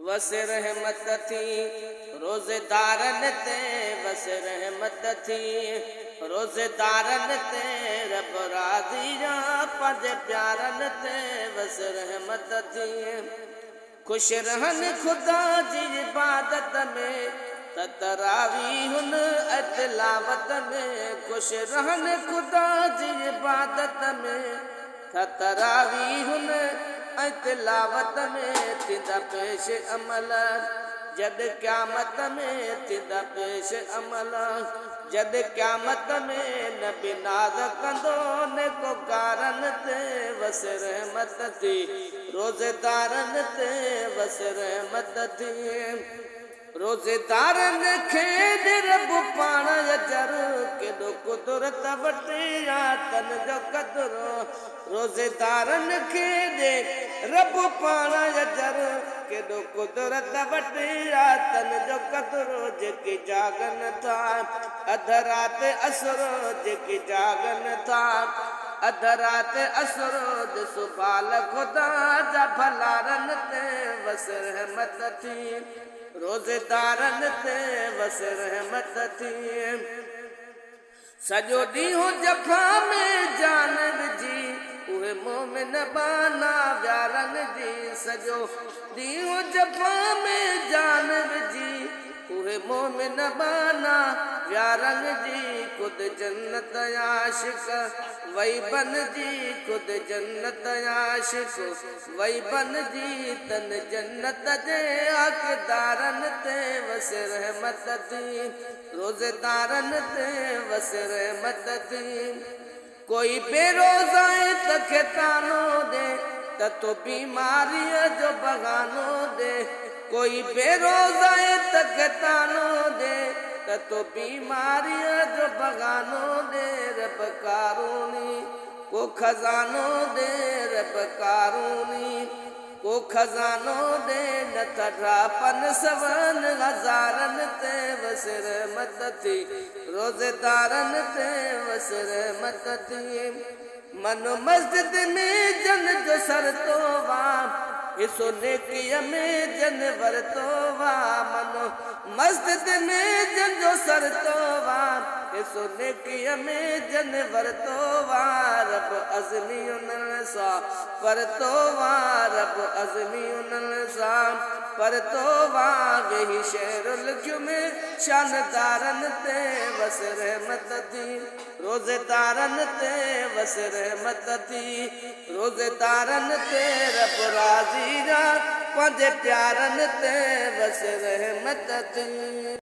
वस रहमत थी रोज़ेदारन ते, वस रहमत थी रोज़ेदारन ते, रब राज़ी जा पंहिंजे प्यारन ते, वस रहमत थी। खुश रहन खुदा जी इबादत में त तरावीहुन तिलावत में, खुश रहन खुदा जी इबादत में त तरावीहुन तिलावत में, थींदा पेश अमल जद क़यामत में, थींदा पेश अमल जद क़यामत में, नबी नाज़ कंदो नेकोकारन ते, वस रहमत थी रोज़ेदारन ते, वस रहमत थी। रोज़ेदारन खे रब पाण अजर केॾो कुदरत वटि आ तन जो क़दुरु, रोज़ेदारन खे ॾे रब पाण अजर केॾो कुदरत वटि आ तन जो क़दुरु, जेके जागन था अध रात असुर, जेके जागन था अध रात असुर, ॾिसो बाल खुदा जा भलारन ते, वस रहमत थी रोज़ेदारन ते, वस रहमत थी। सॼो ॾींहुं जफ़ा में जान विझी उहे मोमिन बाना व्यारन जी, सॼो ॾींहुं जफ़ा में जान विझी उहे मोमिन बाना व्यारन जी, ख़ुदि जन्नत आशिक़ वई बन जी, ख़ुदि जन्नत आशिक़ वई बन जी, तन जन्नत जे हक़दारन ते, वस रहमत थी रोज़ेदारन ते, वस रहमत थी। कोई बेरोज़ाए त खे तानो दे त तो बीमारीअ जो बहानो दे, कोई बेरोज़ाए त खे तानो दे त तो बीमारीअ जो बहानो दे, रब कारूनी को खज़ानो दे, रब कारूनी को खज़ानो दे, न त ड्रापन सवन हज़ारन ते, वस रहमत थी रोज़ेदारन ते, वस रहमत थी। मनो मस्जिद में जन जो सरतो वा, हिसो नेकीअ में जन वरतो वा, मनो मस्जिद में जन जो सरतो वा, हिसो नेकीअ में जन वरतो वा, रब अज़मी उन्हनि सां परतो वा, रब अज़मी उन्हनि सां परतो वा, वेही शेर लिखियो में शानदारन ते, वस रहमत थी रोज़ेदारन ते, वस रहमत थी रोज़ेदारन ते, रब राज़ी जा पंहिंजे प्यारन ते, वस रहमत थी।